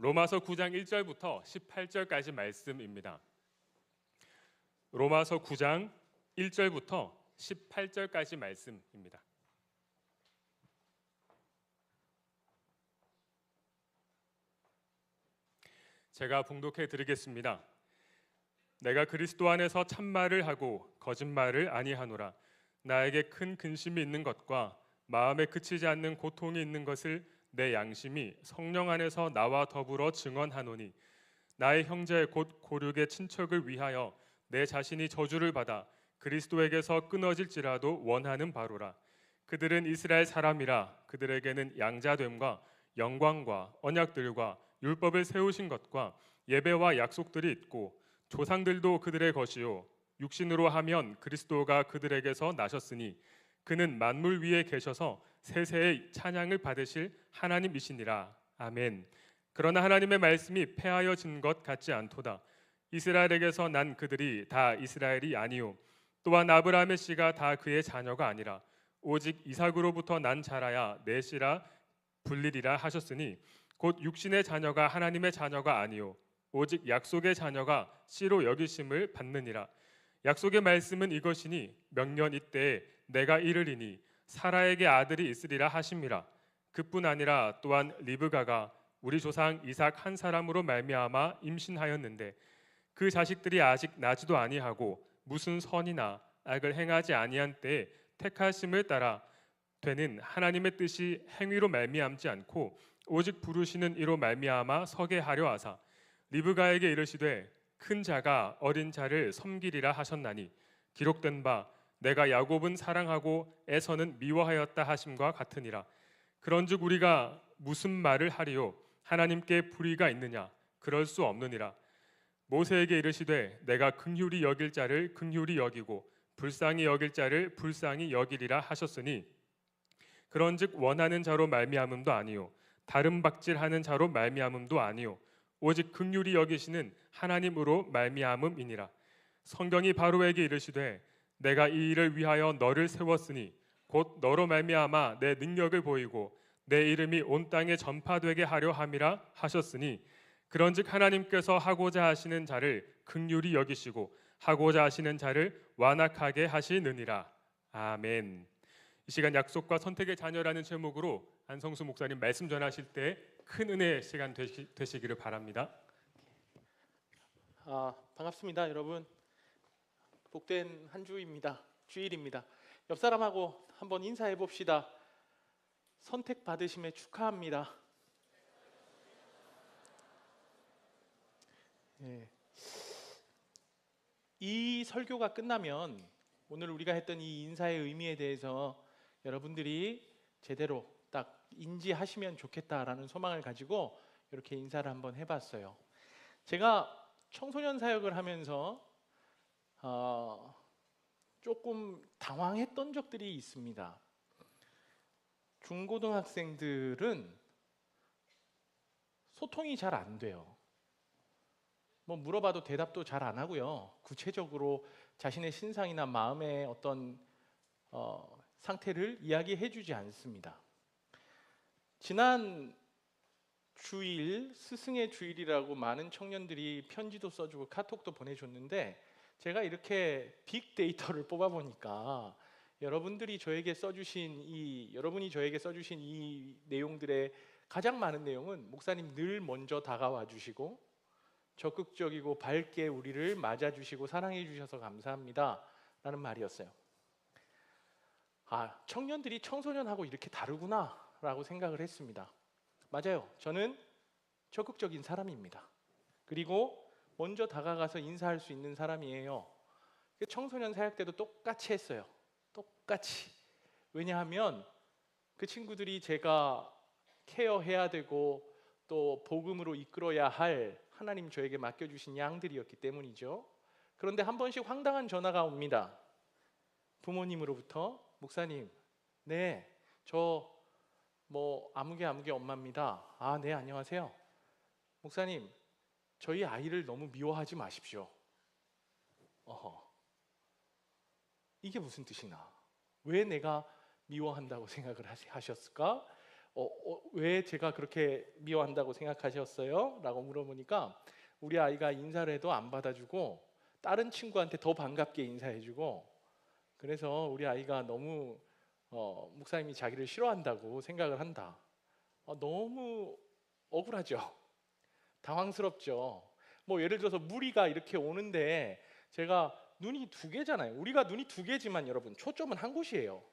로마서 9장 1절부터 18절까지 말씀입니다. 로마서 9장 1절부터 18절까지 말씀입니다. 제가 봉독해 드리겠습니다. 내가 그리스도 안에서 참말을 하고 거짓말을 아니하노라. 나에게 큰 근심이 있는 것과 마음에 그치지 않는 고통이 있는 것을 내 양심이 성령 안에서 나와 더불어 증언하노니 나의 형제 곧 고륙의 친척을 위하여 내 자신이 저주를 받아 그리스도에게서 끊어질지라도 원하는 바로라. 그들은 이스라엘 사람이라. 그들에게는 양자됨과 영광과 언약들과 율법을 세우신 것과 예배와 약속들이 있고 조상들도 그들의 것이요 육신으로 하면 그리스도가 그들에게서 나셨으니 그는 만물 위에 계셔서 세세의 찬양을 받으실 하나님이시니라. 아멘. 그러나 하나님의 말씀이 패하여진 것 같지 않도다. 이스라엘에게서 난 그들이 다 이스라엘이 아니요 또한 아브라함의 씨가 다 그의 자녀가 아니라 오직 이삭으로부터 난 자라야 내 씨라 불리리라 하셨으니 곧 육신의 자녀가 하나님의 자녀가 아니요 오직 약속의 자녀가 씨로 여기심을 받느니라. 약속의 말씀은 이것이니 명년 이때에 내가 이르리니 사라에게 아들이 있으리라 하심이라. 그뿐 아니라 또한 리브가가 우리 조상 이삭 한 사람으로 말미암아 임신하였는데 그 자식들이 아직 나지도 아니하고 무슨 선이나 악을 행하지 아니한 때에 택하심을 따라 되는 하나님의 뜻이 행위로 말미암지 않고 오직 부르시는 이로 말미암아 서게 하려 하사 리브가에게 이르시되 큰 자가 어린 자를 섬기리라 하셨나니 기록된 바 내가 야곱은 사랑하고 에서는 미워하였다 하심과 같으니라. 그런즉 우리가 무슨 말을 하리요 하나님께 불의가 있느냐 그럴 수 없느니라. 모세에게 이르시되 내가 긍휼히 여길 자를 긍휼히 여기고 불쌍히 여길 자를 불쌍히 여기리라 하셨으니 그런즉 원하는 자로 말미암음도 아니요 다른 박질하는 자로 말미암음도 아니요 오직 긍휼히 여기시는 하나님으로 말미암음이니라. 성경이 바로에게 이르시되 내가 이 일을 위하여 너를 세웠으니 곧 너로 말미암아 내 능력을 보이고 내 이름이 온 땅에 전파되게 하려 함이라 하셨으니 그런즉 하나님께서 하고자 하시는 자를 긍휼히 여기시고 하고자 하시는 자를 완악하게 하시느니라. 아멘. 이 시간 약속과 선택의 자녀라는 제목으로 안성수 목사님 말씀 전하실 때 큰 은혜의 시간 되시기를 바랍니다. 반갑습니다, 여러분. 복된 한 주입니다. 주일입니다. 옆 사람하고 한번 인사해 봅시다. 선택 받으심에 축하합니다. 이 설교가 끝나면 오늘 우리가 했던 이 인사의 의미에 대해서 여러분들이 제대로 딱 인지하시면 좋겠다라는 소망을 가지고 이렇게 인사를 한번 해봤어요. 제가 청소년 사역을 하면서 조금 당황했던 적들이 있습니다. 중고등학생들은 소통이 잘 안 돼요. 뭐 물어봐도 대답도 잘 안 하고요. 구체적으로 자신의 신상이나 마음의 어떤 상태를 이야기해 주지 않습니다. 지난 주일, 스승의 주일이라고 많은 청년들이 편지도 써주고 카톡도 보내줬는데 제가 이렇게 빅데이터를 뽑아보니까 여러분이 저에게 써주신 이 내용들의 가장 많은 내용은 목사님 늘 먼저 다가와 주시고 적극적이고 밝게 우리를 맞아주시고 사랑해 주셔서 감사합니다 라는 말이었어요. 청년들이 청소년하고 이렇게 다르구나 라고 생각을 했습니다. 맞아요. 저는 적극적인 사람입니다. 그리고 먼저 다가가서 인사할 수 있는 사람이에요. 청소년 사역 때도 똑같이 했어요. 똑같이. 왜냐하면 그 친구들이 제가 케어해야 되고 또 복음으로 이끌어야 할 하나님 저에게 맡겨주신 양들이었기 때문이죠. 그런데 한 번씩 황당한 전화가 옵니다. 부모님으로부터 목사님, 네, 저 아무개 엄마입니다. 네, 안녕하세요. 목사님, 저희 아이를 너무 미워하지 마십시오. 이게 무슨 뜻이나? 왜 내가 미워한다고 생각을 하셨을까? 왜 제가 그렇게 미워한다고 생각하셨어요? 라고 물어보니까 우리 아이가 인사를 해도 안 받아주고 다른 친구한테 더 반갑게 인사해주고, 그래서 우리 아이가 너무 목사님이 자기를 싫어한다고 생각을 한다. 너무 억울하죠. 당황스럽죠. 뭐 예를 들어서 무리가 이렇게 오는데 제가 눈이 두 개잖아요. 우리가 눈이 두 개지만 여러분 초점은 한 곳이에요.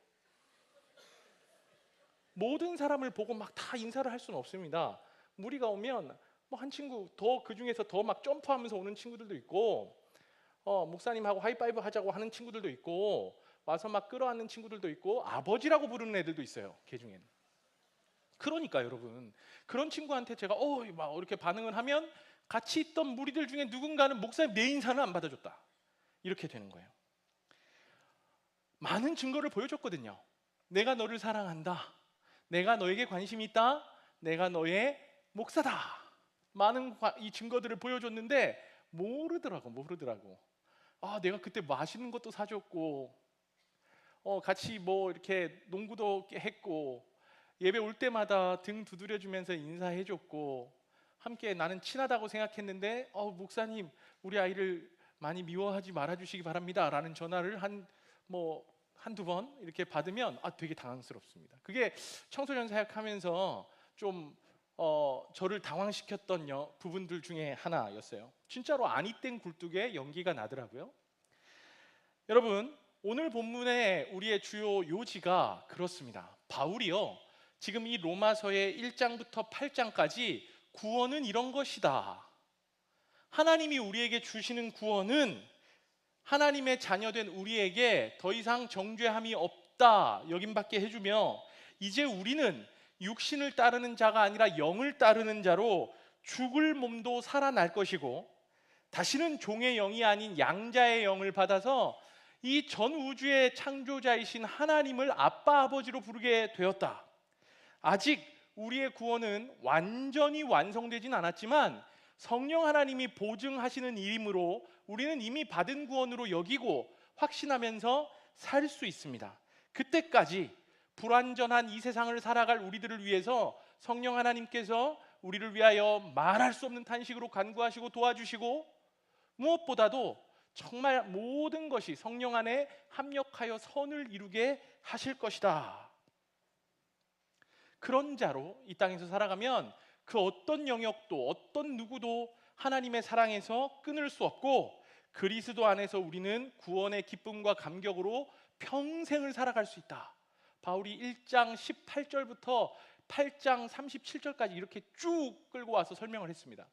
모든 사람을 보고 막 다 인사를 할 수는 없습니다. 무리가 오면 뭐 한 친구 더, 그 중에서 더 막 점프하면서 오는 친구들도 있고, 목사님하고 하이파이브 하자고 하는 친구들도 있고, 와서 막 끌어안는 친구들도 있고, 아버지라고 부르는 애들도 있어요. 걔 중엔. 그러니까 여러분, 그런 친구한테 제가 막 이렇게 반응을 하면 같이 있던 무리들 중에 누군가는 목사님 내 인사는 안 받아줬다, 이렇게 되는 거예요. 많은 증거를 보여줬거든요. 내가 너를 사랑한다, 내가 너에게 관심이 있다, 내가 너의 목사다, 많은 이 증거들을 보여줬는데 모르더라고. 내가 그때 맛있는 것도 사줬고, 같이 뭐 이렇게 농구도 했고, 예배 올 때마다 등 두드려주면서 인사해줬고, 함께 나는 친하다고 생각했는데 목사님 우리 아이를 많이 미워하지 말아주시기 바랍니다 라는 전화를 한두 번 이렇게 받으면 되게 당황스럽습니다. 그게 청소년 사역하면서 좀 저를 당황시켰던 부분들 중에 하나였어요. 진짜로 아니 땡 굴뚝에 연기가 나더라고요. 여러분, 오늘 본문의 우리의 주요 요지가 그렇습니다. 바울이요, 지금 이 로마서의 1장부터 8장까지 구원은 이런 것이다, 하나님이 우리에게 주시는 구원은 하나님의 자녀된 우리에게 더 이상 정죄함이 없다 여김받게 해주며, 이제 우리는 육신을 따르는 자가 아니라 영을 따르는 자로 죽을 몸도 살아날 것이고, 다시는 종의 영이 아닌 양자의 영을 받아서 이 전 우주의 창조자이신 하나님을 아빠 아버지로 부르게 되었다. 아직 우리의 구원은 완전히 완성되진 않았지만 성령 하나님이 보증하시는 일이므로 우리는 이미 받은 구원으로 여기고 확신하면서 살 수 있습니다. 그때까지 불완전한 이 세상을 살아갈 우리들을 위해서 성령 하나님께서 우리를 위하여 말할 수 없는 탄식으로 간구하시고 도와주시고, 무엇보다도 정말 모든 것이 성령 안에 합력하여 선을 이루게 하실 것이다. 그런 자로 이 땅에서 살아가면 그 어떤 영역도 어떤 누구도 하나님의 사랑에서 끊을 수 없고, 그리스도 안에서 우리는 구원의 기쁨과 감격으로 평생을 살아갈 수 있다. 바울이 1장 18절부터 8장 37절까지 이렇게 쭉 끌고 와서 설명을 했습니다.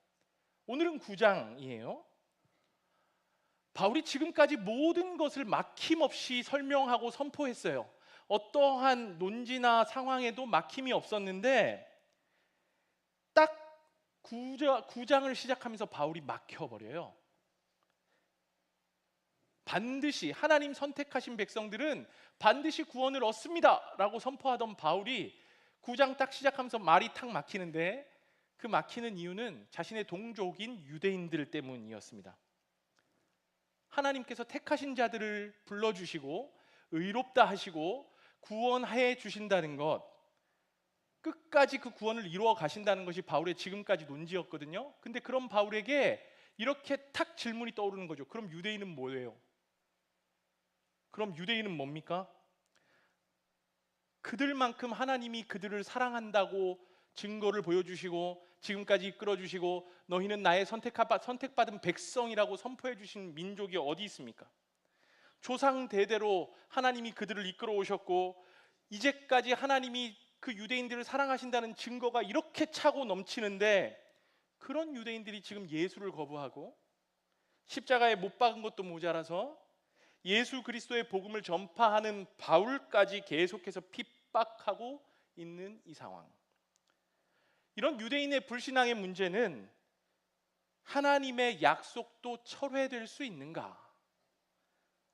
오늘은 9장이에요. 바울이 지금까지 모든 것을 막힘없이 설명하고 선포했어요. 어떠한 논지나 상황에도 막힘이 없었는데 딱 9장을 시작하면서 바울이 막혀버려요. 반드시 하나님 선택하신 백성들은 반드시 구원을 얻습니다 라고 선포하던 바울이 9장 딱 시작하면서 말이 탁 막히는데, 그 막히는 이유는 자신의 동족인 유대인들 때문이었습니다. 하나님께서 택하신 자들을 불러주시고 의롭다 하시고 구원해 주신다는 것, 끝까지 그 구원을 이루어 가신다는 것이 바울의 지금까지 논지였거든요. 근데 그런 바울에게 이렇게 탁 질문이 떠오르는 거죠. 그럼 유대인은 뭐예요? 그럼 유대인은 뭡니까? 그들만큼 하나님이 그들을 사랑한다고 증거를 보여주시고 지금까지 이끌어주시고 너희는 나의 선택받은 백성이라고 선포해 주신 민족이 어디 있습니까? 조상 대대로 하나님이 그들을 이끌어 오셨고 이제까지 하나님이 그 유대인들을 사랑하신다는 증거가 이렇게 차고 넘치는데, 그런 유대인들이 지금 예수를 거부하고 십자가에 못 박은 것도 모자라서 예수 그리스도의 복음을 전파하는 바울까지 계속해서 핍박하고 있는 이 상황. 이런 유대인의 불신앙의 문제는 하나님의 약속도 철회될 수 있는가?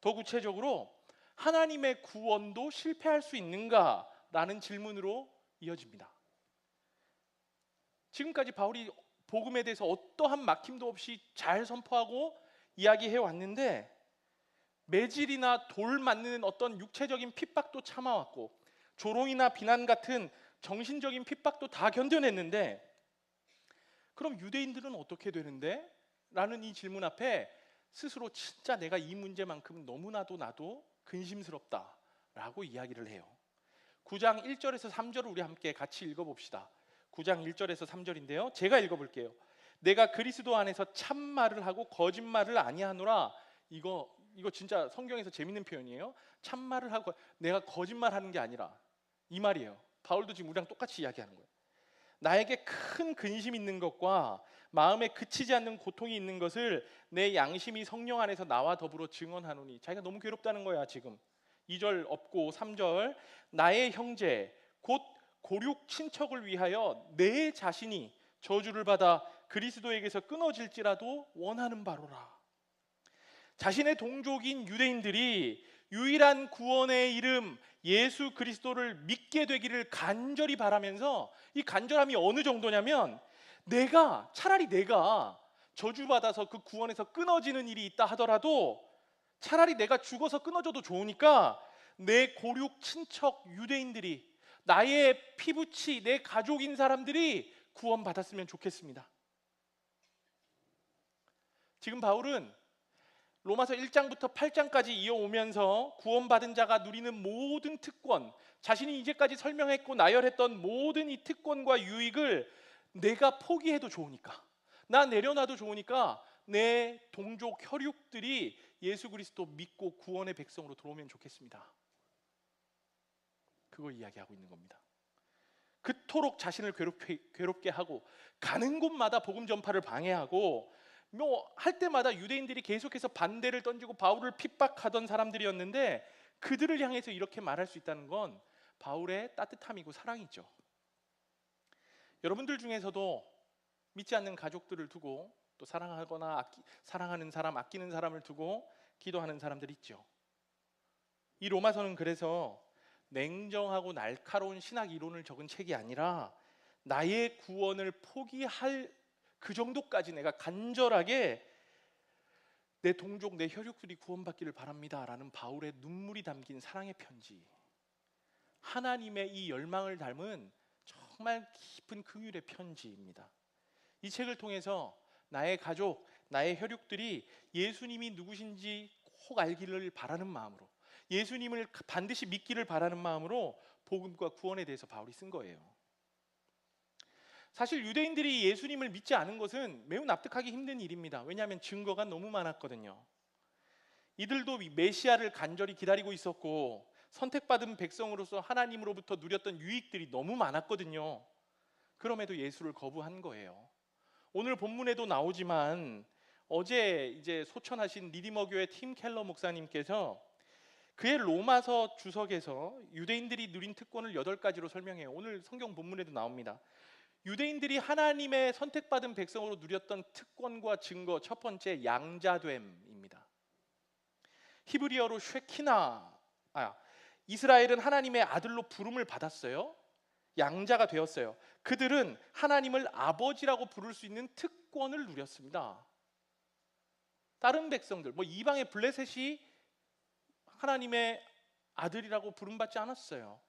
더 구체적으로 하나님의 구원도 실패할 수 있는가? 라는 질문으로 이어집니다. 지금까지 바울이 복음에 대해서 어떠한 막힘도 없이 잘 선포하고 이야기해 왔는데, 매질이나 돌 맞는 어떤 육체적인 핍박도 참아왔고 조롱이나 비난 같은 정신적인 핍박도 다 견뎌냈는데 그럼 유대인들은 어떻게 되는데? 라는 이 질문 앞에 스스로 진짜 내가 이 문제만큼 너무나도 나도 근심스럽다 라고 이야기를 해요. 9장 1절에서 3절을 우리 함께 같이 읽어봅시다. 9장 1절에서 3절인데요, 제가 읽어볼게요. 내가 그리스도 안에서 참말을 하고 거짓말을 아니하노라. 이거 진짜 성경에서 재밌는 표현이에요. 참말을 하고 내가 거짓말하는 게 아니라 이 말이에요. 바울도 지금 우리랑 똑같이 이야기하는 거예요. 나에게 큰 근심 있는 것과 마음에 그치지 않는 고통이 있는 것을 내 양심이 성령 안에서 나와 더불어 증언하노니. 자기가 너무 괴롭다는 거야 지금. 2절 없고 3절, 나의 형제 곧 고륙 친척을 위하여 내 자신이 저주를 받아 그리스도에게서 끊어질지라도 원하는 바로라. 자신의 동족인 유대인들이 유일한 구원의 이름 예수 그리스도를 믿게 되기를 간절히 바라면서, 이 간절함이 어느 정도냐면 차라리 내가 저주받아서 그 구원에서 끊어지는 일이 있다 하더라도 차라리 내가 죽어서 끊어져도 좋으니까 내 고륙 친척 유대인들이, 나의 피부치 내 가족인 사람들이 구원받았으면 좋겠습니다. 지금 바울은 로마서 1장부터 8장까지 이어오면서 구원받은 자가 누리는 모든 특권, 자신이 이제까지 설명했고 나열했던 모든 이 특권과 유익을 내가 포기해도 좋으니까, 나 내려놔도 좋으니까 내 동족 혈육들이 예수 그리스도 믿고 구원의 백성으로 들어오면 좋겠습니다. 그걸 이야기하고 있는 겁니다. 그토록 자신을 괴롭게 하고 가는 곳마다 복음 전파를 방해하고 할 때마다 유대인들이 계속해서 반대를 던지고 바울을 핍박하던 사람들이었는데, 그들을 향해서 이렇게 말할 수 있다는 건 바울의 따뜻함이고 사랑이죠. 여러분들 중에서도 믿지 않는 가족들을 두고 또 사랑하거나 사랑하는 사람, 아끼는 사람을 두고 기도하는 사람들 있죠. 이 로마서는 그래서 냉정하고 날카로운 신학 이론을 적은 책이 아니라 나의 구원을 포기할 그 정도까지 내가 간절하게 내 동족, 내 혈육들이 구원받기를 바랍니다 라는 바울의 눈물이 담긴 사랑의 편지, 하나님의 이 열망을 담은 정말 깊은 긍휼의 편지입니다. 이 책을 통해서 나의 가족, 나의 혈육들이 예수님이 누구신지 꼭 알기를 바라는 마음으로, 예수님을 반드시 믿기를 바라는 마음으로 복음과 구원에 대해서 바울이 쓴 거예요. 사실 유대인들이 예수님을 믿지 않은 것은 매우 납득하기 힘든 일입니다. 왜냐하면 증거가 너무 많았거든요. 이들도 메시아를 간절히 기다리고 있었고 선택받은 백성으로서 하나님으로부터 누렸던 유익들이 너무 많았거든요. 그럼에도 예수를 거부한 거예요. 오늘 본문에도 나오지만 어제 이제 소천하신 리디머 교회 팀 켈러 목사님께서 그의 로마서 주석에서 유대인들이 누린 특권을 8가지로 설명해요. 오늘 성경 본문에도 나옵니다. 유대인들이 하나님의 선택받은 백성으로 누렸던 특권과 증거, 첫 번째 양자됨입니다. 히브리어로 쉐키나, 이스라엘은 하나님의 아들로 부름을 받았어요. 양자가 되었어요. 그들은 하나님을 아버지라고 부를 수 있는 특권을 누렸습니다. 다른 백성들, 이방의 블레셋이 하나님의 아들이라고 부름받지 않았어요.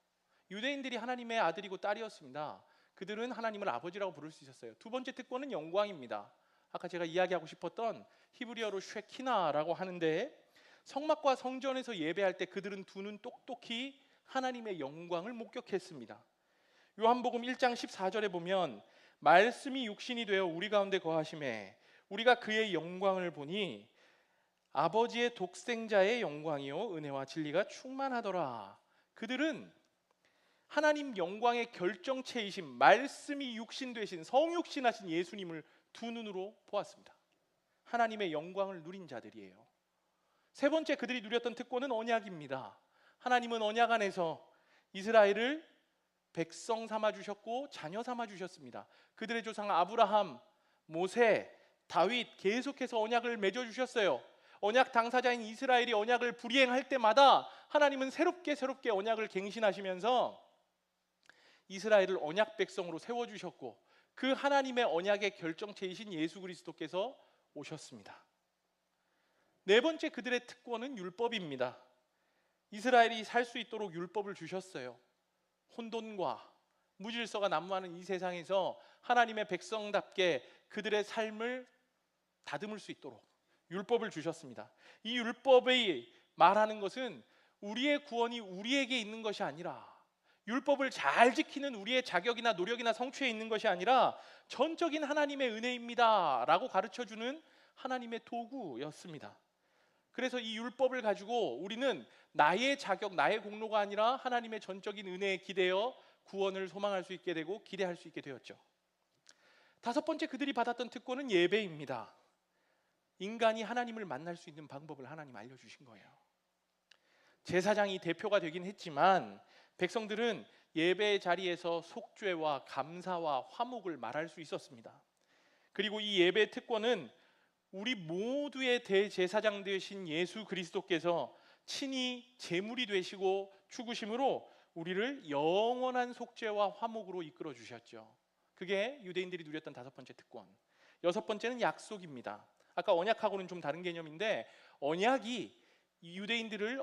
유대인들이 하나님의 아들이고 딸이었습니다. 그들은 하나님을 아버지라고 부를 수 있었어요. 두 번째 특권은 영광입니다. 아까 제가 이야기하고 싶었던 히브리어로 쉐키나라고 하는데, 성막과 성전에서 예배할 때 그들은 두 눈 똑똑히 하나님의 영광을 목격했습니다. 요한복음 1장 14절에 보면 말씀이 육신이 되어 우리 가운데 거하심에 우리가 그의 영광을 보니 아버지의 독생자의 영광이요 은혜와 진리가 충만하더라. 그들은 하나님 영광의 결정체이신 말씀이 육신 되신 성육신하신 예수님을 두 눈으로 보았습니다. 하나님의 영광을 누린 자들이에요. 세 번째 그들이 누렸던 특권은 언약입니다. 하나님은 언약 안에서 이스라엘을 백성 삼아 주셨고 자녀 삼아 주셨습니다. 그들의 조상 아브라함, 모세, 다윗 계속해서 언약을 맺어 주셨어요. 언약 당사자인 이스라엘이 언약을 불이행할 때마다 하나님은 새롭게 언약을 갱신하시면서 이스라엘을 언약 백성으로 세워주셨고, 그 하나님의 언약의 결정체이신 예수 그리스도께서 오셨습니다. 네 번째 그들의 특권은 율법입니다. 이스라엘이 살 수 있도록 율법을 주셨어요. 혼돈과 무질서가 난무하는 이 세상에서 하나님의 백성답게 그들의 삶을 다듬을 수 있도록 율법을 주셨습니다. 이 율법이 말하는 것은 우리의 구원이 우리에게 있는 것이 아니라, 율법을 잘 지키는 우리의 자격이나 노력이나 성취에 있는 것이 아니라 전적인 하나님의 은혜입니다 라고 가르쳐주는 하나님의 도구였습니다. 그래서 이 율법을 가지고 우리는 나의 자격, 나의 공로가 아니라 하나님의 전적인 은혜에 기대어 구원을 소망할 수 있게 되고 기대할 수 있게 되었죠. 다섯 번째, 그들이 받았던 특권은 예배입니다. 인간이 하나님을 만날 수 있는 방법을 하나님 알려주신 거예요. 제사장이 대표가 되긴 했지만 백성들은 예배의 자리에서 속죄와 감사와 화목을 말할 수 있었습니다. 그리고 이 예배 특권은 우리 모두의 대제사장 되신 예수 그리스도께서 친히 제물이 되시고 죽으심으로 우리를 영원한 속죄와 화목으로 이끌어 주셨죠. 그게 유대인들이 누렸던 다섯 번째 특권. 여섯 번째는 약속입니다. 아까 언약하고는 좀 다른 개념인데, 언약이 유대인들을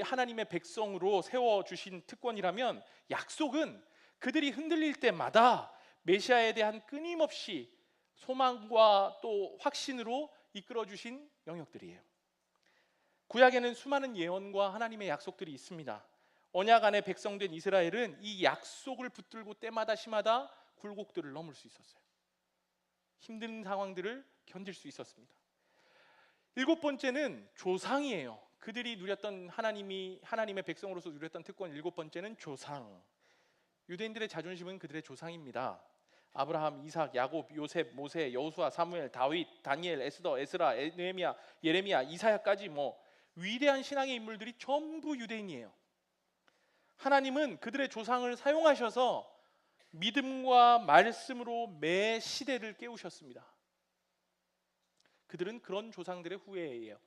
하나님의 백성으로 세워주신 특권이라면, 약속은 그들이 흔들릴 때마다 메시아에 대한 끊임없이 소망과 또 확신으로 이끌어주신 영역들이에요. 구약에는 수많은 예언과 하나님의 약속들이 있습니다. 언약 안에 백성된 이스라엘은 이 약속을 붙들고 때마다 시마다 굴곡들을 넘을 수 있었어요. 힘든 상황들을 견딜 수 있었습니다. 일곱 번째는 조상이에요. 그들이 누렸던 하나님의 백성으로서 누렸던 특권, 일곱 번째는 조상. 유대인들의 자존심은 그들의 조상입니다. 아브라함, 이삭, 야곱, 요셉, 모세, 여호수아, 사무엘, 다윗, 다니엘, 에스더, 에스라, 느헤미야, 예레미야, 이사야까지 위대한 신앙의 인물들이 전부 유대인이에요. 하나님은 그들의 조상을 사용하셔서 믿음과 말씀으로 매 시대를 깨우셨습니다. 그들은 그런 조상들의 후예예요.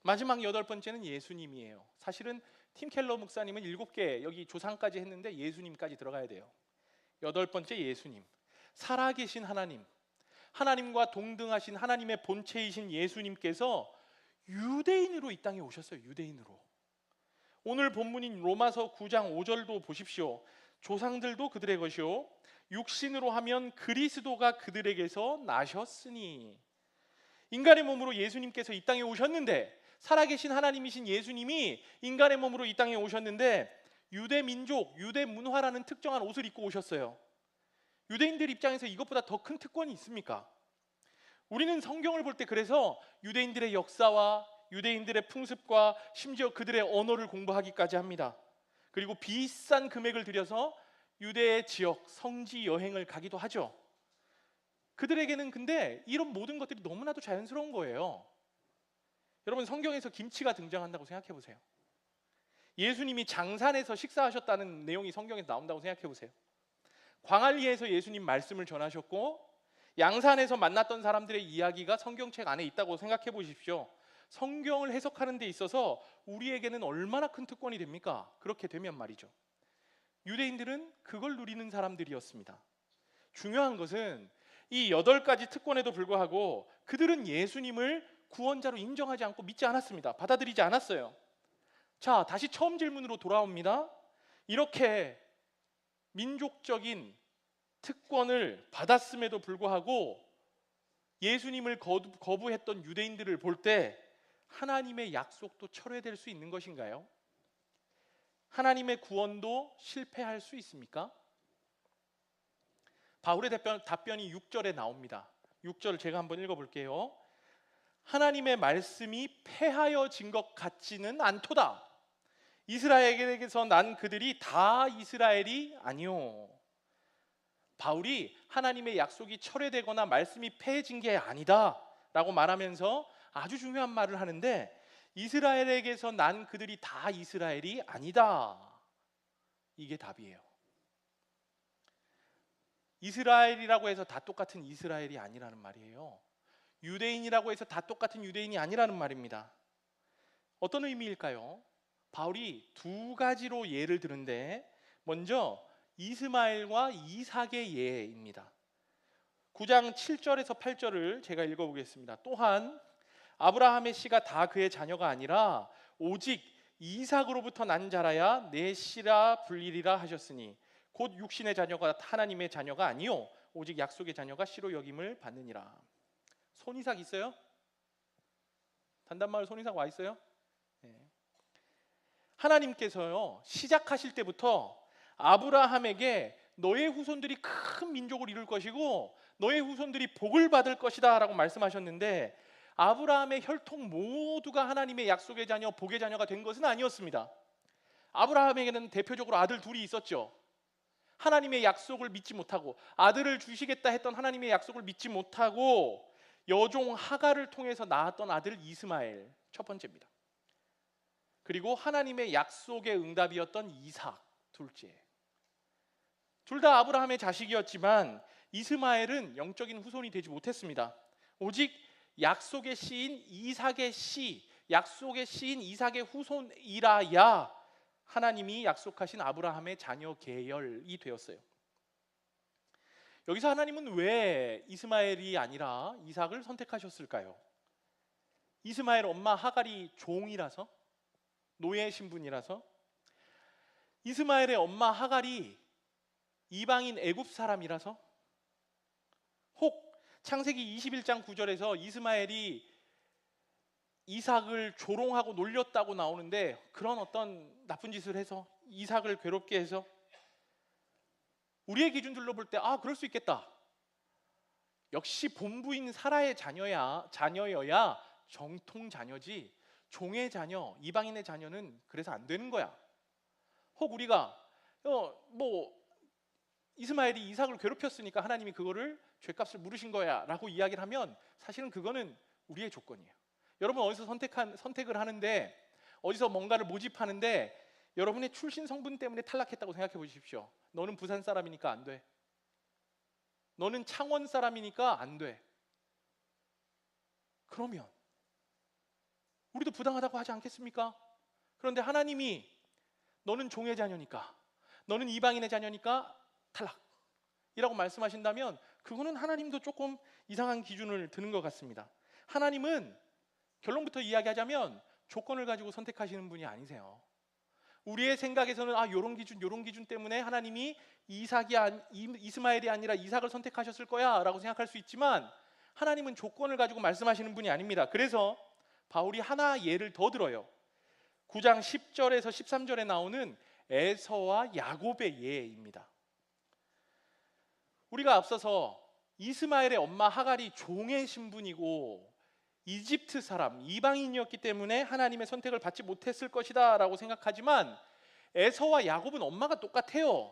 마지막 여덟 번째는 예수님이에요. 사실은 팀 켈러 목사님은 7개 여기 조상까지 했는데 예수님까지 들어가야 돼요. 여덟 번째, 예수님. 살아계신 하나님, 하나님과 동등하신 하나님의 본체이신 예수님께서 유대인으로 이 땅에 오셨어요. 유대인으로. 오늘 본문인 로마서 9장 5절도 보십시오. 조상들도 그들의 것이요 육신으로 하면 그리스도가 그들에게서 나셨으니. 인간의 몸으로 예수님께서 이 땅에 오셨는데, 살아계신 하나님이신 예수님이 인간의 몸으로 이 땅에 오셨는데 유대 민족, 유대 문화라는 특정한 옷을 입고 오셨어요. 유대인들 입장에서 이것보다 더 큰 특권이 있습니까? 우리는 성경을 볼 때 그래서 유대인들의 역사와 유대인들의 풍습과 심지어 그들의 언어를 공부하기까지 합니다. 그리고 비싼 금액을 들여서 유대의 지역, 성지 여행을 가기도 하죠. 그들에게는 근데 이런 모든 것들이 너무나도 자연스러운 거예요. 여러분, 성경에서 김치가 등장한다고 생각해 보세요. 예수님이 장산에서 식사하셨다는 내용이 성경에서 나온다고 생각해 보세요. 광안리에서 예수님 말씀을 전하셨고 양산에서 만났던 사람들의 이야기가 성경책 안에 있다고 생각해 보십시오. 성경을 해석하는 데 있어서 우리에게는 얼마나 큰 특권이 됩니까? 그렇게 되면 말이죠. 유대인들은 그걸 누리는 사람들이었습니다. 중요한 것은 이 8가지 특권에도 불구하고 그들은 예수님을 구원자로 인정하지 않고 믿지 않았습니다. 받아들이지 않았어요. 자, 다시 처음 질문으로 돌아옵니다. 이렇게 민족적인 특권을 받았음에도 불구하고 예수님을 거부했던 유대인들을 볼 때 하나님의 약속도 철회될 수 있는 것인가요? 하나님의 구원도 실패할 수 있습니까? 바울의 답변이 6절에 나옵니다. 6절 제가 한번 읽어볼게요. 하나님의 말씀이 패하여진 것 같지는 않도다. 이스라엘에게서 난 그들이 다 이스라엘이 아니오. 바울이 하나님의 약속이 철회되거나 말씀이 패해진 게 아니다 라고 말하면서 아주 중요한 말을 하는데, 이스라엘에게서 난 그들이 다 이스라엘이 아니다. 이게 답이에요. 이스라엘이라고 해서 다 똑같은 이스라엘이 아니라는 말이에요. 유대인이라고 해서 다 똑같은 유대인이 아니라는 말입니다. 어떤 의미일까요? 바울이 2가지로 예를 드는데, 먼저 이스마엘과 이삭의 예입니다. 9장 7절에서 8절을 제가 읽어보겠습니다. 또한 아브라함의 씨가 다 그의 자녀가 아니라 오직 이삭으로부터 난 자라야 내 씨라 불리리라 하셨으니 곧 육신의 자녀가 하나님의 자녀가 아니요 오직 약속의 자녀가 씨로 여김을 받느니라. 손이삭 있어요? 단단마을 손이삭 와 있어요? 네. 하나님께서요 시작하실 때부터 아브라함에게 너의 후손들이 큰 민족을 이룰 것이고 너의 후손들이 복을 받을 것이다 라고 말씀하셨는데, 아브라함의 혈통 모두가 하나님의 약속의 자녀, 복의 자녀가 된 것은 아니었습니다. 아브라함에게는 대표적으로 아들 둘이 있었죠. 하나님의 약속을 믿지 못하고, 아들을 주시겠다 했던 하나님의 약속을 믿지 못하고 여종 하갈을 통해서 낳았던 아들 이스마엘, 첫 번째입니다. 그리고 하나님의 약속의 응답이었던 이삭, 둘째. 둘 다 아브라함의 자식이었지만 이스마엘은 영적인 후손이 되지 못했습니다. 오직 약속의 씨인 이삭의 씨, 약속의 씨인 이삭의 후손이라야 하나님이 약속하신 아브라함의 자녀 계열이 되었어요. 여기서 하나님은 왜 이스마엘이 아니라 이삭을 선택하셨을까요? 이스마엘 엄마 하갈이 종이라서? 노예 신분이라서? 이스마엘의 엄마 하갈이 이방인 애굽 사람이라서? 혹 창세기 21장 9절에서 이스마엘이 이삭을 조롱하고 놀렸다고 나오는데 그런 어떤 나쁜 짓을 해서 이삭을 괴롭게 해서, 우리의 기준들로 볼 때 그럴 수 있겠다. 역시 본부인 사라의 자녀여야 정통 자녀지 종의 자녀, 이방인의 자녀는 그래서 안 되는 거야. 혹 우리가 이스마엘이 이삭을 괴롭혔으니까 하나님이 그거를 죄값을 물으신 거야 라고 이야기를 하면 사실은 그거는 우리의 조건이에요. 여러분 어디서 선택을 하는데, 어디서 뭔가를 모집하는데 여러분의 출신 성분 때문에 탈락했다고 생각해 보십시오. 너는 부산 사람이니까 안 돼. 너는 창원 사람이니까 안 돼. 그러면 우리도 부당하다고 하지 않겠습니까? 그런데 하나님이 너는 종의 자녀니까, 너는 이방인의 자녀니까 탈락이라고 말씀하신다면 그거는 하나님도 조금 이상한 기준을 드는 것 같습니다. 하나님은 결론부터 이야기하자면 조건을 가지고 선택하시는 분이 아니세요. 우리의 생각에서는 요런 기준 때문에 하나님이 이스마엘이 아니라 이삭을 선택하셨을 거야 라고 생각할 수 있지만, 하나님은 조건을 가지고 말씀하시는 분이 아닙니다. 그래서 바울이 하나 예를 더 들어요. 9장 10절에서 13절에 나오는 에서와 야곱의 예입니다. 우리가 앞서서 이스마엘의 엄마 하갈이 종의 신분이고 이집트 사람, 이방인이었기 때문에 하나님의 선택을 받지 못했을 것이다 라고 생각하지만, 에서와 야곱은 엄마가 똑같아요.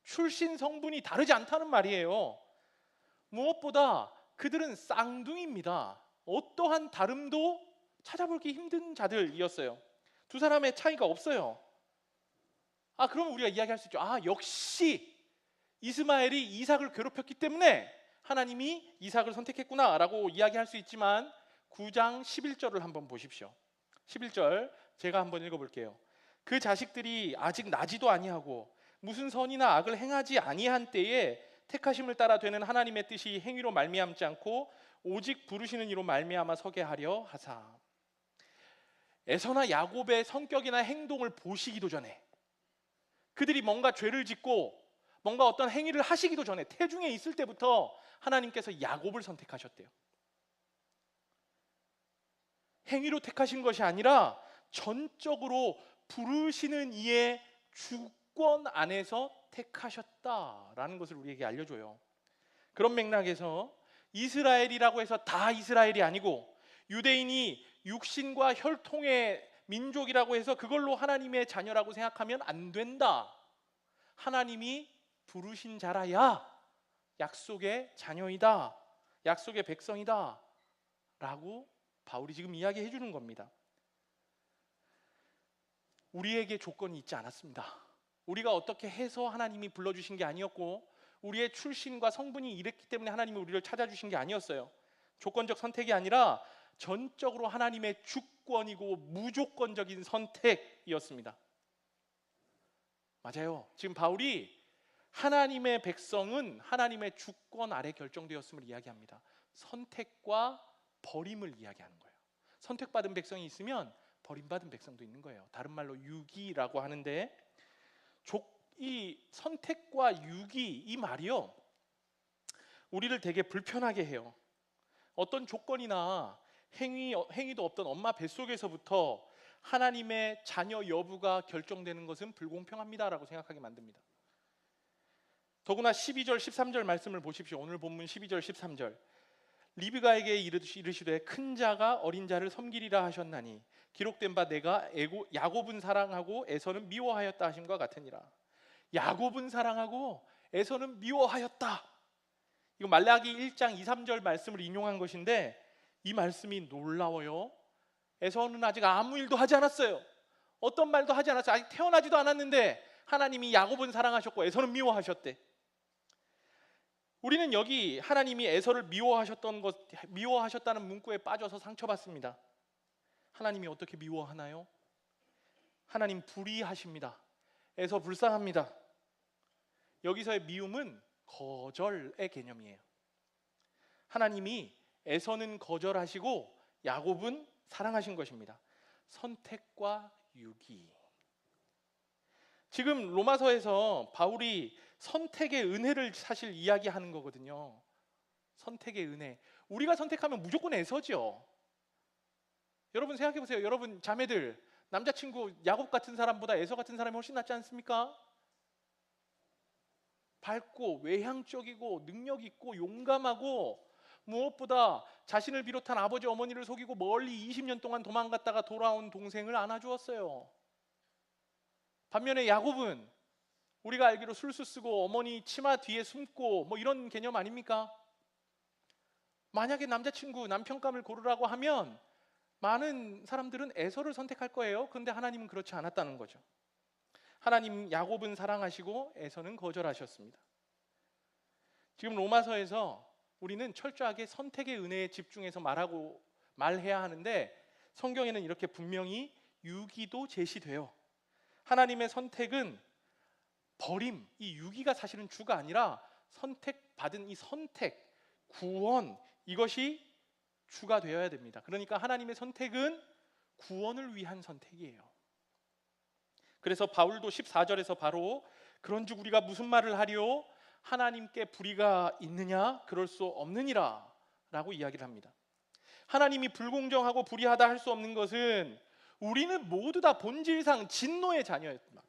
출신 성분이 다르지 않다는 말이에요. 무엇보다 그들은 쌍둥이입니다. 어떠한 다름도 찾아보기 힘든 자들이었어요. 두 사람의 차이가 없어요. 그러면 우리가 이야기할 수 있죠. 역시 이스마엘이 이삭을 괴롭혔기 때문에 하나님이 이삭을 선택했구나 라고 이야기할 수 있지만, 9장 11절을 한번 보십시오. 11절 제가 한번 읽어볼게요. 그 자식들이 아직 나지도 아니하고 무슨 선이나 악을 행하지 아니한 때에 택하심을 따라 되는 하나님의 뜻이 행위로 말미암지 않고 오직 부르시는 이로 말미암아 서게 하려 하사. 에서나 야곱의 성격이나 행동을 보시기도 전에, 그들이 뭔가 죄를 짓고 뭔가 어떤 행위를 하시기도 전에, 태중에 있을 때부터 하나님께서 야곱을 선택하셨대요. 행위로 택하신 것이 아니라 전적으로 부르시는 이의 주권 안에서 택하셨다라는 것을 우리에게 알려줘요. 그런 맥락에서 이스라엘이라고 해서 다 이스라엘이 아니고, 유대인이 육신과 혈통의 민족이라고 해서 그걸로 하나님의 자녀라고 생각하면 안 된다. 하나님이 부르신 자라야 약속의 자녀이다, 약속의 백성이다 라고 바울이 지금 이야기해 주는 겁니다. 우리에게 조건이 있지 않았습니다. 우리가 어떻게 해서 하나님이 불러주신 게 아니었고, 우리의 출신과 성분이 이랬기 때문에 하나님이 우리를 찾아주신 게 아니었어요. 조건적 선택이 아니라 전적으로 하나님의 주권이고 무조건적인 선택이었습니다. 맞아요. 지금 바울이 하나님의 백성은 하나님의 주권 아래 결정되었음을 이야기합니다. 선택과 버림을 이야기하는 거예요. 선택받은 백성이 있으면 버림받은 백성도 있는 거예요. 다른 말로 유기라고 하는데, 이 선택과 유기 이 말이요, 우리를 되게 불편하게 해요. 어떤 조건이나 행위도 없던 엄마 뱃속에서부터 하나님의 자녀 여부가 결정되는 것은 불공평합니다라고 생각하게 만듭니다. 더구나 12절 13절 말씀을 보십시오. 오늘 본문 12절 13절. 리브가에게 이르시되 큰 자가 어린 자를 섬기리라 하셨나니 기록된 바 내가 야곱은 사랑하고 에서는 미워하였다 하심과 같으니라. 야곱은 사랑하고 에서는 미워하였다. 이거 말라기 1장 2, 3절 말씀을 인용한 것인데 이 말씀이 놀라워요. 에서는 아직 아무 일도 하지 않았어요. 어떤 말도 하지 않았어요. 아직 태어나지도 않았는데 하나님이 야곱은 사랑하셨고 에서는 미워하셨대. 우리는 여기 하나님이 에서를 미워하셨다는 문구에 빠져서 상처받습니다. 하나님이 어떻게 미워하나요? 하나님 불의하십니다. 에서 불쌍합니다. 여기서의 미움은 거절의 개념이에요. 하나님이 에서는 거절하시고 야곱은 사랑하신 것입니다. 선택과 유기. 지금 로마서에서 바울이 선택의 은혜를 사실 이야기하는 거거든요. 선택의 은혜. 우리가 선택하면 무조건 에서죠. 여러분 생각해 보세요. 여러분 자매들, 남자친구 야곱 같은 사람보다 에서 같은 사람이 훨씬 낫지 않습니까? 밝고 외향적이고 능력 있고 용감하고 무엇보다 자신을 비롯한 아버지 어머니를 속이고 멀리 20년 동안 도망갔다가 돌아온 동생을 안아주었어요. 반면에 야곱은 우리가 알기로 술수 쓰고 어머니 치마 뒤에 숨고 뭐 이런 개념 아닙니까? 만약에 남자친구 남편감을 고르라고 하면 많은 사람들은 에서를 선택할 거예요. 그런데 하나님은 그렇지 않았다는 거죠. 하나님 야곱은 사랑하시고 에서는 거절하셨습니다. 지금 로마서에서 우리는 철저하게 선택의 은혜에 집중해서 말해야 하는데 성경에는 이렇게 분명히 유기도 제시돼요. 하나님의 선택은 버림, 이 유기가 사실은 주가 아니라 선택받은 이 선택, 구원, 이것이 주가 되어야 됩니다. 그러니까 하나님의 선택은 구원을 위한 선택이에요. 그래서 바울도 14절에서 바로 그런즉 우리가 무슨 말을 하리요? 하나님께 불의가 있느냐? 그럴 수 없느니라 라고 이야기를 합니다. 하나님이 불공정하고 불의하다 할 수 없는 것은 우리는 모두 다 본질상 진노의 자녀였다.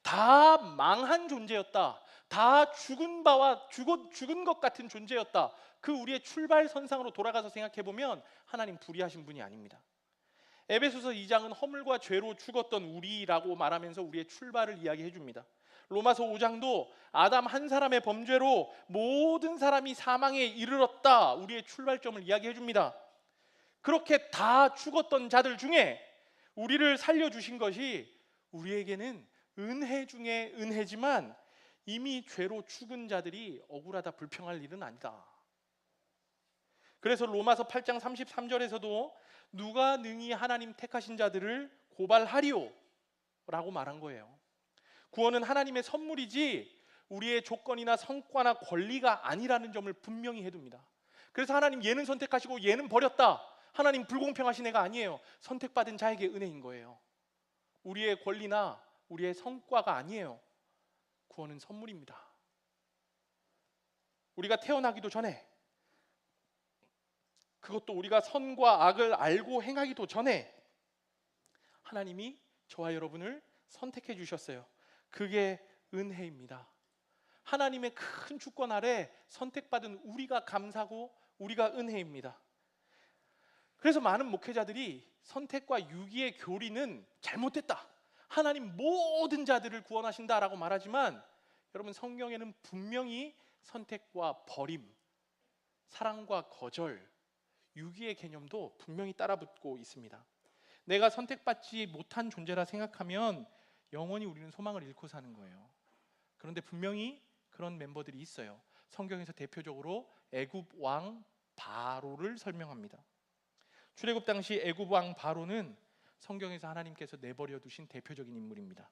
다 망한 존재였다. 다 죽은 것 같은 존재였다. 그 우리의 출발선상으로 돌아가서 생각해보면 하나님 불의하신 분이 아닙니다. 에베소서 2장은 허물과 죄로 죽었던 우리라고 말하면서 우리의 출발을 이야기해 줍니다. 로마서 5장도 아담 한 사람의 범죄로 모든 사람이 사망에 이르렀다. 우리의 출발점을 이야기해 줍니다. 그렇게 다 죽었던 자들 중에 우리를 살려주신 것이 우리에게는 은혜 중에 은혜지만 이미 죄로 죽은 자들이 억울하다 불평할 일은 아니다. 그래서 로마서 8장 33절에서도 누가 능히 하나님 택하신 자들을 고발하리오 라고 말한 거예요. 구원은 하나님의 선물이지 우리의 조건이나 성과나 권리가 아니라는 점을 분명히 해둡니다. 그래서 하나님 얘는 선택하시고 얘는 버렸다. 하나님 불공평하신 애가 아니에요. 선택받은 자에게 은혜인 거예요. 우리의 권리나 우리의 성과가 아니에요. 구원은 선물입니다. 우리가 태어나기도 전에, 그것도 우리가 선과 악을 알고 행하기도 전에 하나님이 저와 여러분을 선택해 주셨어요. 그게 은혜입니다. 하나님의 큰 주권 아래 선택받은 우리가 감사고 우리가 은혜입니다. 그래서 많은 목회자들이 선택과 유기의 교리는 잘못됐다. 하나님 모든 자들을 구원하신다라고 말하지만 여러분 성경에는 분명히 선택과 버림, 사랑과 거절, 유기의 개념도 분명히 따라붙고 있습니다. 내가 선택받지 못한 존재라 생각하면 영원히 우리는 소망을 잃고 사는 거예요. 그런데 분명히 그런 멤버들이 있어요. 성경에서 대표적으로 애굽 왕 바로를 설명합니다. 출애굽 당시 애굽 왕 바로는 성경에서 하나님께서 내버려 두신 대표적인 인물입니다.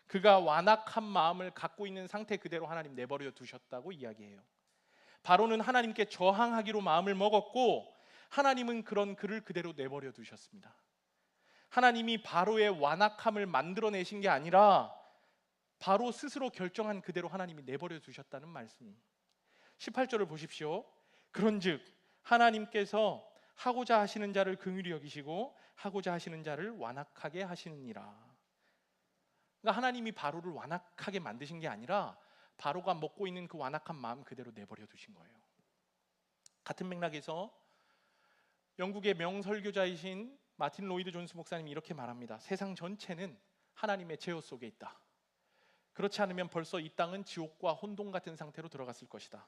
그가 완악한 마음을 갖고 있는 상태 그대로 하나님 내버려 두셨다고 이야기해요. 바로는 하나님께 저항하기로 마음을 먹었고 하나님은 그런 그를 그대로 내버려 두셨습니다. 하나님이 바로의 완악함을 만들어내신 게 아니라 바로 스스로 결정한 그대로 하나님이 내버려 두셨다는 말씀. 18절을 보십시오. 그런즉 하나님께서 하고자 하시는 자를 긍휼히 여기시고 하고자 하시는 자를 완악하게 하시느니라. 그러니까 하나님이 바로를 완악하게 만드신 게 아니라 바로가 먹고 있는 그 완악한 마음 그대로 내버려 두신 거예요. 같은 맥락에서 영국의 명설교자이신 마틴 로이드 존스 목사님이 이렇게 말합니다. 세상 전체는 하나님의 제어 속에 있다. 그렇지 않으면 벌써 이 땅은 지옥과 혼돈 같은 상태로 들어갔을 것이다.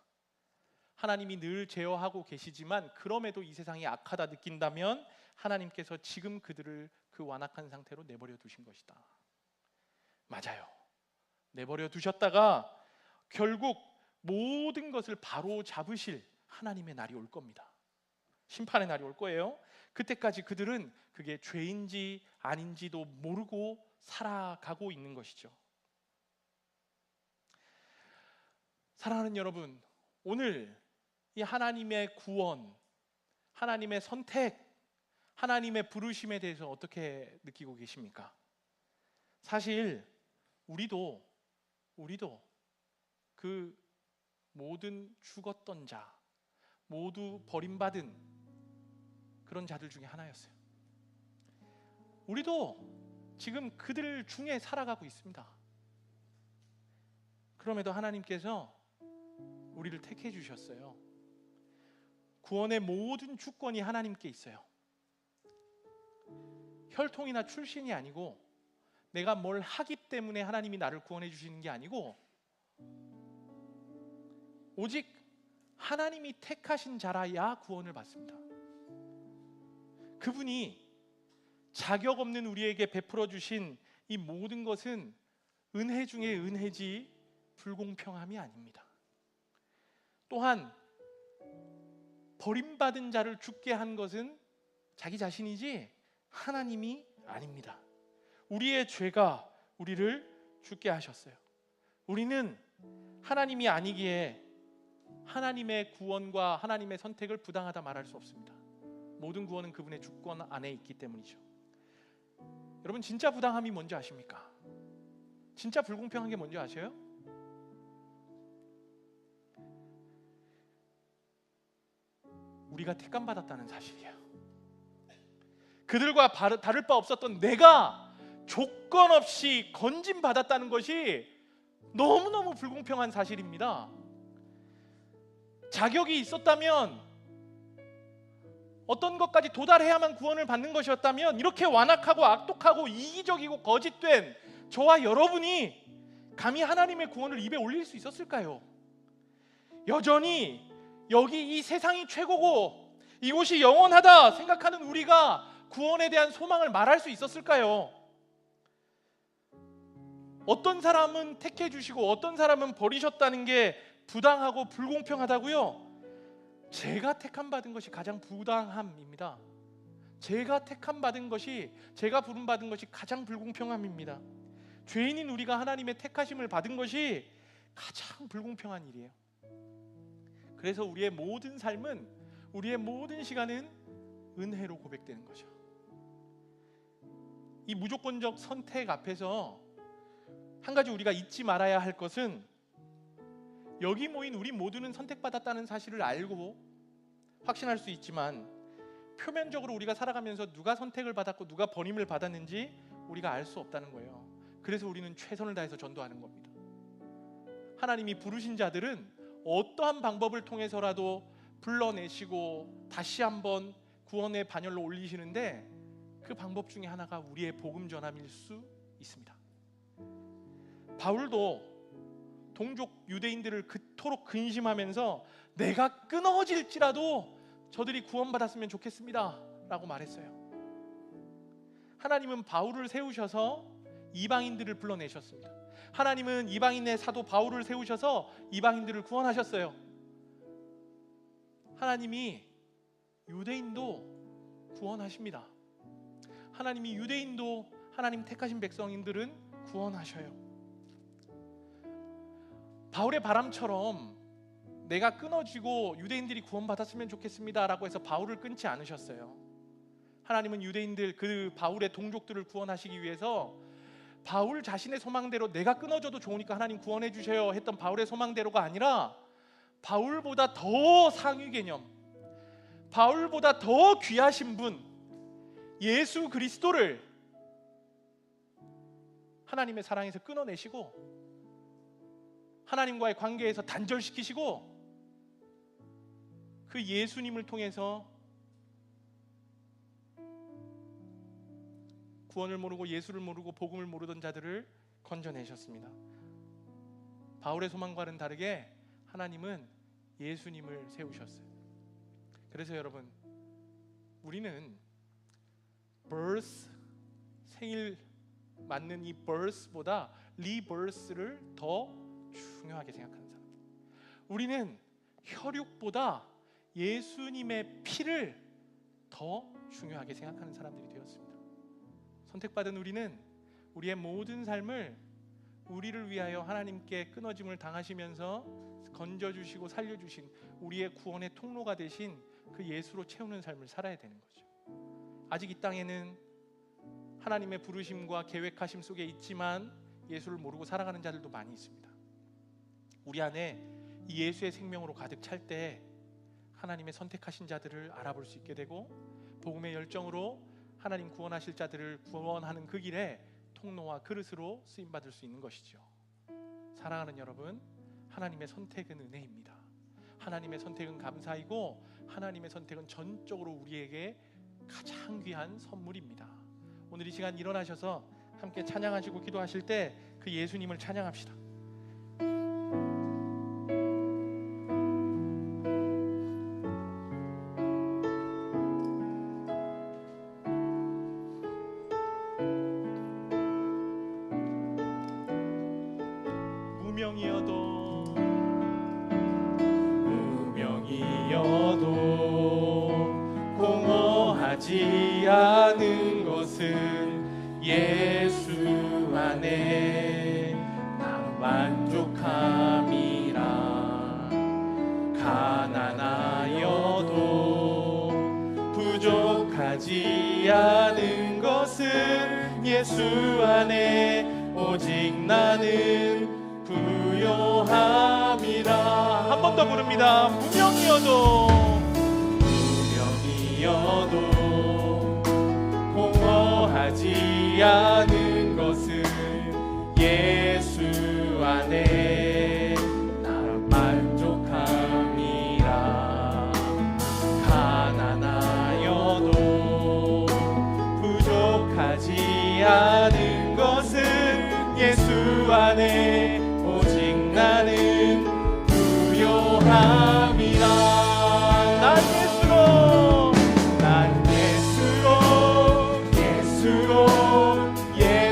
하나님이 늘 제어하고 계시지만 그럼에도 이 세상이 악하다 느낀다면 하나님께서 지금 그들을 그 완악한 상태로 내버려 두신 것이다. 맞아요. 내버려 두셨다가 결국 모든 것을 바로 잡으실 하나님의 날이 올 겁니다. 심판의 날이 올 거예요. 그때까지 그들은 그게 죄인지 아닌지도 모르고 살아가고 있는 것이죠. 사랑하는 여러분, 오늘 이 하나님의 구원, 하나님의 선택, 하나님의 부르심에 대해서 어떻게 느끼고 계십니까? 사실 우리도 그 모든 죽었던 자, 모두 버림받은 그런 자들 중에 하나였어요. 우리도 지금 그들 중에 살아가고 있습니다. 그럼에도 하나님께서 우리를 택해 주셨어요. 구원의 모든 주권이 하나님께 있어요. 혈통이나 출신이 아니고 내가 뭘 하기 때문에 하나님이 나를 구원해 주시는 게 아니고 오직 하나님이 택하신 자라야 구원을 받습니다. 그분이 자격 없는 우리에게 베풀어 주신 이 모든 것은 은혜 중에 은혜지 불공평함이 아닙니다. 또한 버림받은 자를 죽게 한 것은 자기 자신이지 하나님이 아닙니다. 우리의 죄가 우리를 죽게 하셨어요. 우리는 하나님이 아니기에 하나님의 구원과 하나님의 선택을 부당하다 말할 수 없습니다. 모든 구원은 그분의 주권 안에 있기 때문이죠. 여러분, 진짜 부당함이 뭔지 아십니까? 진짜 불공평한 게 뭔지 아세요? 우리가 택감 받았다는 사실이에요. 그들과 다를 바 없었던 내가 조건 없이 건진 받았다는 것이 너무너무 불공평한 사실입니다. 자격이 있었다면, 어떤 것까지 도달해야만 구원을 받는 것이었다면 이렇게 완악하고 악독하고 이기적이고 거짓된 저와 여러분이 감히 하나님의 구원을 입에 올릴 수 있었을까요? 여전히 여기 이 세상이 최고고 이곳이 영원하다 생각하는 우리가 구원에 대한 소망을 말할 수 있었을까요? 어떤 사람은 택해 주시고 어떤 사람은 버리셨다는 게 부당하고 불공평하다고요? 제가 택함 받은 것이 가장 부당함입니다. 제가 택함 받은 것이, 제가 부름 받은 것이 가장 불공평함입니다. 죄인인 우리가 하나님의 택하심을 받은 것이 가장 불공평한 일이에요. 그래서 우리의 모든 삶은, 우리의 모든 시간은 은혜로 고백되는 거죠. 이 무조건적 선택 앞에서 한 가지 우리가 잊지 말아야 할 것은, 여기 모인 우리 모두는 선택받았다는 사실을 알고 확신할 수 있지만 표면적으로 우리가 살아가면서 누가 선택을 받았고 누가 버림을 받았는지 우리가 알 수 없다는 거예요. 그래서 우리는 최선을 다해서 전도하는 겁니다. 하나님이 부르신 자들은 어떠한 방법을 통해서라도 불러내시고 다시 한번 구원의 반열로 올리시는데, 그 방법 중에 하나가 우리의 복음 전함일 수 있습니다. 바울도 동족 유대인들을 그토록 근심하면서 내가 끊어질지라도 저들이 구원받았으면 좋겠습니다 라고 말했어요. 하나님은 바울을 세우셔서 이방인들을 불러내셨습니다. 하나님은 이방인의 사도 바울을 세우셔서 이방인들을 구원하셨어요. 하나님이 유대인도 구원하십니다. 하나님이 유대인도 하나님 택하신 백성인들은 구원하셔요. 바울의 바람처럼 내가 끊어지고 유대인들이 구원받았으면 좋겠습니다 라고 해서 바울을 끊지 않으셨어요. 하나님은 유대인들, 그 바울의 동족들을 구원하시기 위해서 바울 자신의 소망대로 내가 끊어져도 좋으니까 하나님 구원해 주셔요 했던 바울의 소망대로가 아니라 바울보다 더 상위 개념, 바울보다 더 귀하신 분 예수 그리스도를 하나님의 사랑에서 끊어내시고 하나님과의 관계에서 단절시키시고 그 예수님을 통해서 구원을 모르고 예수를 모르고 복음을 모르던 자들을 건져내셨습니다. 바울의 소망과는 다르게 하나님은 예수님을 세우셨어요. 그래서 여러분, 우리는 birth, 생일 맞는 이 birth보다 rebirth를 더 중요하게 생각하는 사람. 우리는 혈육보다 예수님의 피를 더 중요하게 생각하는 사람들이 되었습니다. 선택받은 우리는 우리의 모든 삶을 우리를 위하여 하나님께 끊어짐을 당하시면서 건져주시고 살려주신 우리의 구원의 통로가 되신 그 예수로 채우는 삶을 살아야 되는 거죠. 아직 이 땅에는 하나님의 부르심과 계획하심 속에 있지만 예수를 모르고 살아가는 자들도 많이 있습니다. 우리 안에 이 예수의 생명으로 가득 찰 때 하나님의 선택하신 자들을 알아볼 수 있게 되고 복음의 열정으로 하나님 구원하실 자들을 구원하는 그 길에 통로와 그릇으로 쓰임받을 수 있는 것이죠. 사랑하는 여러분, 하나님의 선택은 은혜입니다. 하나님의 선택은 감사이고 하나님의 선택은 전적으로 우리에게 가장 귀한 선물입니다. 오늘 이 시간 일어나셔서 함께 찬양하시고 기도하실 때 그 예수님을 찬양합시다. 무명이어도 공허하지 않은 것은 예수 안에 나 만족함이라. 가난하여도 부족하지 않은 것은 예수 안에 오직 나는 부요함이라. 한 번 더 부릅니다. 무명이어도 공허하지 않은 것은 예수 안에 나 만족함이라. 가난하여도 부족하지 않은 것은 예수 안에 오직 나는 부요함이라.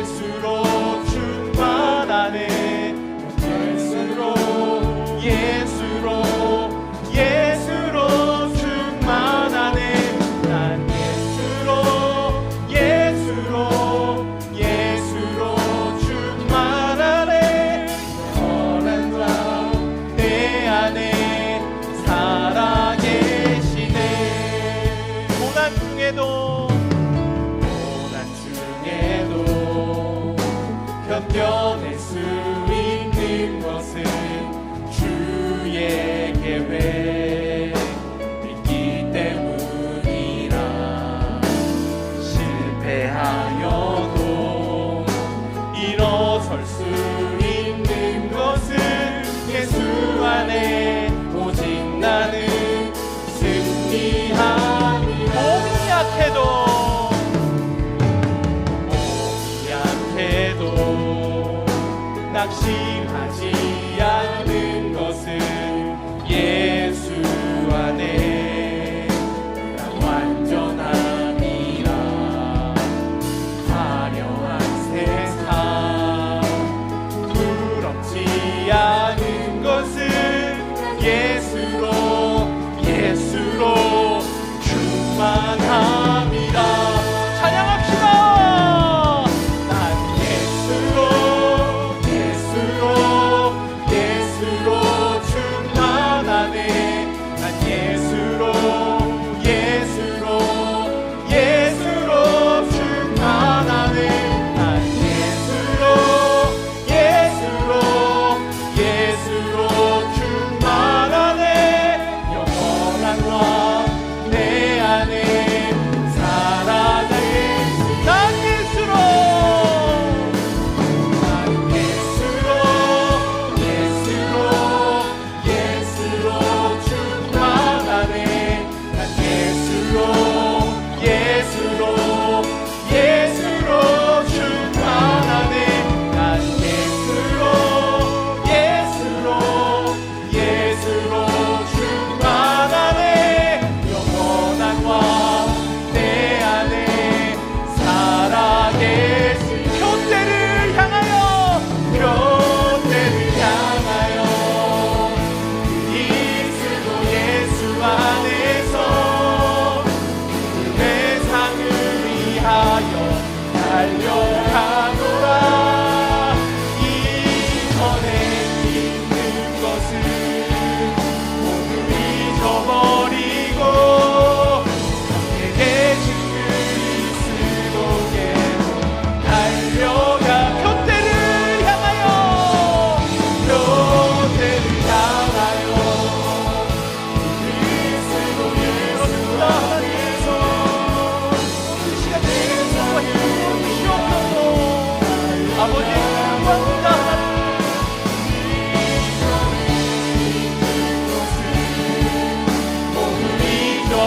예수로 충만하네. 예수로 충만하네. 난 예수로 충만하네. 선한 자 내 안에 살아계시네. 고난 중에도 견뎌낼 수 있는 것은 주의 계획 있기 때문이라. 실패하여도 일어설 수 있는 것은 예수 안에 오직 나는 승리함이라. 몸이 약해도 낙심하지 않는 것은 예수 안에 나 완전함이라. 화려한 세상 부럽지 않은 것은 예수로 충만함이라. 찬양합시다. 난 예수로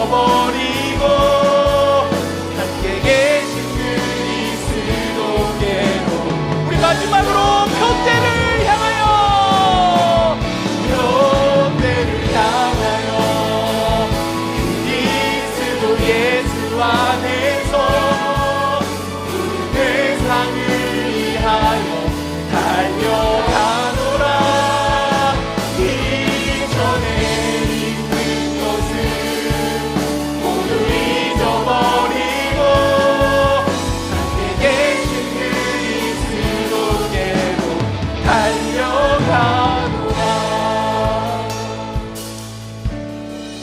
잊어버리고 함께 계신 그리스도께로 우리 마지막으로 표대를 향하여 그리스도 예수 안에서 그 대상을 위하여 달려가노라. 이전에 있는 것을 모두 잊어버리고 함께 계신 그리스도께로 달려가노라.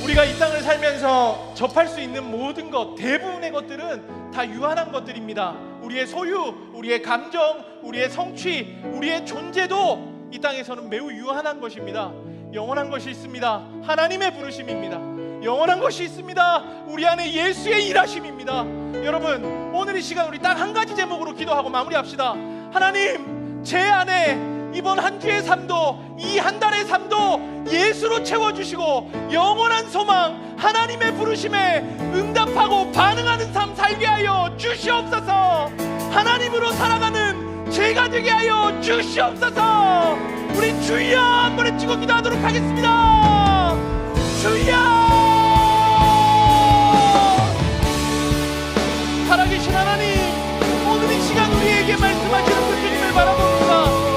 우리가 이 땅을 살면서 접할 수 있는 모든 것, 대부분의 것들은 다 유한한 것들입니다. 우리의 소유, 우리의 감정, 우리의 성취, 우리의 존재도 이 땅에서는 매우 유한한 것입니다. 영원한 것이 있습니다. 하나님의 부르심입니다. 영원한 것이 있습니다. 우리 안에 예수의 일하심입니다. 여러분, 오늘 이 시간 우리 딱 한 가지 제목으로 기도하고 마무리합시다. 하나님, 제 안에 이번 한 주의 삶도, 이 한 달의 삶도 예수로 채워주시고 영원한 소망, 하나님의 부르심에 응답하고 반응하는 삶 살게 하여 주시옵소서. 하나님으로 살아가는 제가 되게 하여 주시옵소서. 우리 주여 한번 외치고 기도하도록 하겠습니다. 주여! 살아계신 하나님, 오늘 이 시간 우리에게 말씀하시는 그 주님을 바라봅니다.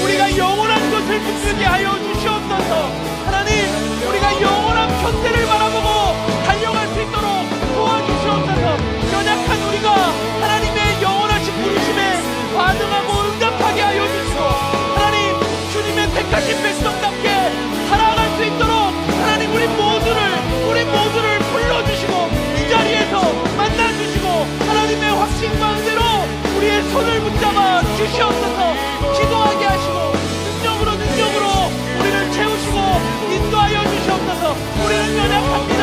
우리가 영원한 것을 붙들게 하여 주시옵소서. 하나님, 우리가 영원한 편대를 바라보고 달려갈 수 있도록 도와주시옵소서. 연약한 우리가 하나님의 영원하신 부르심에 반응하고 응답하게 하여 주시고, 하나님, 주님의 택하신 백성답게 살아갈 수 있도록 하나님 우리 모두를 불러주시고 이 자리에서 만나주시고 하나님의 확신과 은혜로 우리의 손을 붙잡아 주시옵소서. 기도하게 하시고 능력으로 우리를 채우시고 인도하여 주시옵소서. 우리는 연약합니다.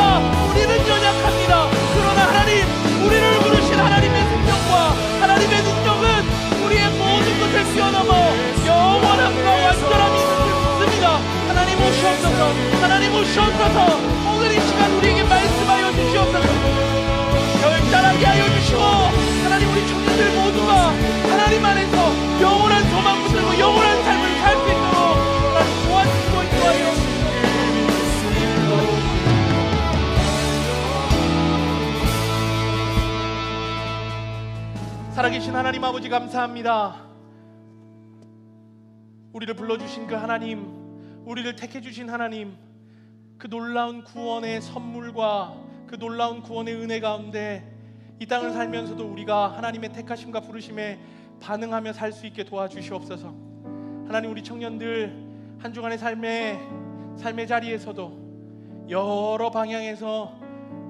그러나 하나님, 우리를 부르신 하나님의 생명과 하나님의 능력은 우리의 모든 것을 뛰어넘어 영원함과 완전함이 있는 줄 믿습니다. 하나님 오시옵소서. 오늘 이 시간 우리에게 말씀하여 주시옵소서. 결단하게 하여 주시고 하나님, 우리 청년들 모두가 하나님 안에서 영원한 소망 붙들고 영원한 삶을 살 수 있도록 하나님 도와주시고 인도하여 주시옵소서. 살아계신 하나님 아버지, 감사합니다. 우리를 불러주신 그 하나님, 우리를 택해주신 하나님, 그 놀라운 구원의 선물과 그 놀라운 구원의 은혜 가운데 이 땅을 살면서도 우리가 하나님의 택하심과 부르심에 반응하며 살 수 있게 도와주시옵소서. 하나님, 우리 청년들 한 주간의 삶의 자리에서도 여러 방향에서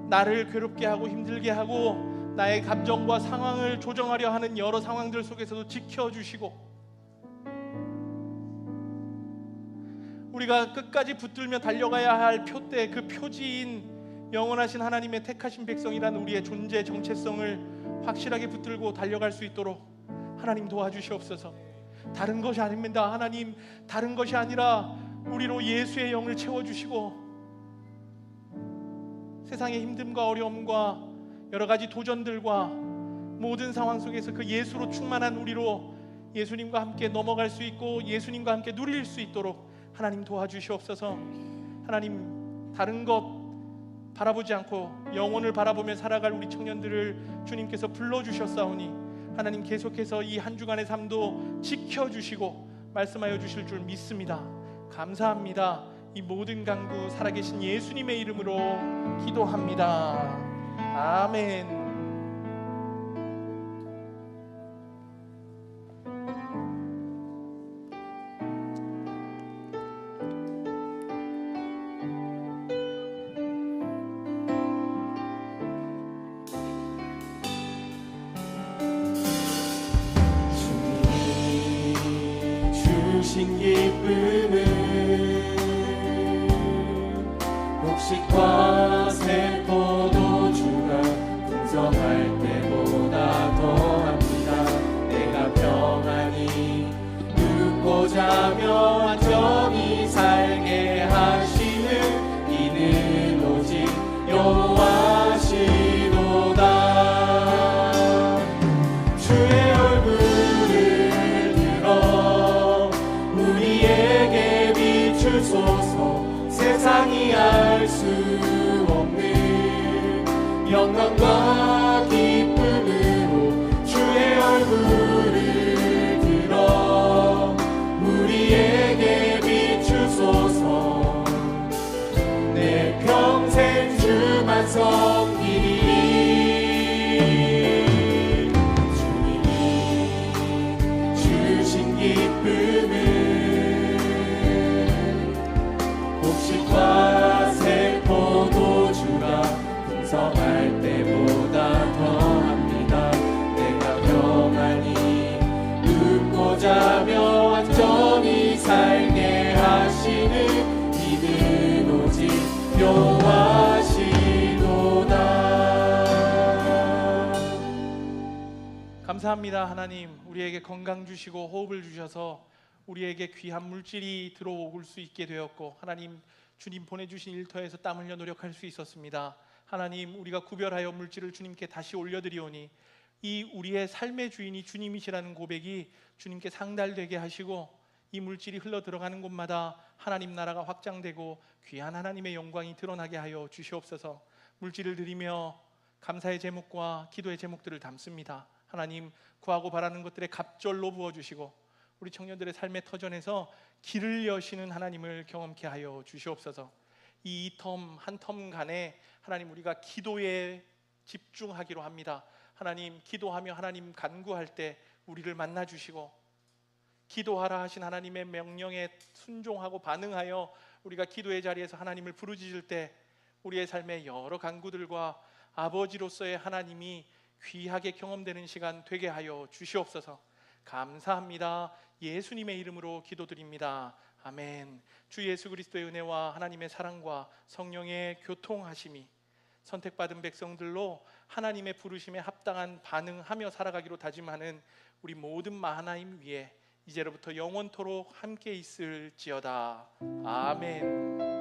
나를 괴롭게 하고 힘들게 하고 나의 감정과 상황을 조정하려 하는 여러 상황들 속에서도 지켜주시고, 우리가 끝까지 붙들며 달려가야 할 표대, 그 표지인 영원하신 하나님의 택하신 백성이라는 우리의 존재 정체성을 확실하게 붙들고 달려갈 수 있도록 하나님 도와주시옵소서. 다른 것이 아닙니다. 하나님, 다른 것이 아니라 우리로 예수의 영을 채워주시고 세상의 힘듦과 어려움과 여러 가지 도전들과 모든 상황 속에서 그 예수로 충만한 우리로 예수님과 함께 넘어갈 수 있고 예수님과 함께 누릴 수 있도록 하나님 도와주시옵소서. 하나님, 다른 것 바라보지 않고 영혼을 바라보며 살아갈 우리 청년들을 주님께서 불러주셨사오니 하나님, 계속해서 이 한 주간의 삶도 지켜주시고 말씀하여 주실 줄 믿습니다. 감사합니다. 이 모든 간구 살아계신 예수님의 이름으로 기도합니다. 아멘. 주신 기쁨은 곡식과 새 포도주가 풍성할 때보다 더합니다. 내가 평안히 눕고 자며 안전히 살게 하시는 이는 오직 영광과 기쁨으로 주의 얼굴을 들어 우리에게 비추소서. 내 평생 주만 섬기리. 주님이 주신 기쁨을 곡식과 새 포도주가 풍성할 때보다 더합니다. 내가 평안히 눕고 자며 완전히 살게 하시는 이는 오직 여호와시도다. 감사합니다. 하나님, 우리에게 건강 주시고 호흡을 주셔서 우리에게 귀한 물질이 들어올 수 있게 되었고, 하나님 주님 보내주신 일터에서 땀 흘려 노력할 수 있었습니다. 하나님, 우리가 구별하여 물질을 주님께 다시 올려드리오니 이 우리의 삶의 주인이 주님이시라는 고백이 주님께 상달되게 하시고, 이 물질이 흘러 들어가는 곳마다 하나님 나라가 확장되고 귀한 하나님의 영광이 드러나게 하여 주시옵소서. 물질을 드리며 감사의 제목과 기도의 제목들을 담습니다. 하나님, 구하고 바라는 것들의 갑절로 부어주시고 우리 청년들의 삶의 터전에서 길을 여시는 하나님을 경험케 하여 주시옵소서. 이 텀 한 텀간에 하나님, 우리가 기도에 집중하기로 합니다. 하나님, 기도하며 하나님 간구할 때 우리를 만나 주시고, 기도하라 하신 하나님의 명령에 순종하고 반응하여 우리가 기도의 자리에서 하나님을 부르짖을 때 우리의 삶의 여러 간구들과 아버지로서의 하나님이 귀하게 경험되는 시간 되게 하여 주시옵소서. 감사합니다. 예수님의 이름으로 기도드립니다. 아멘. 주 예수 그리스도의 은혜와 하나님의 사랑과 성령의 교통하심이 선택받은 백성들로 하나님의 부르심에 합당한 반응하며 살아가기로 다짐하는 우리 모든 마하나임 위에 이제로부터 영원토록 함께 있을지어다. 아멘.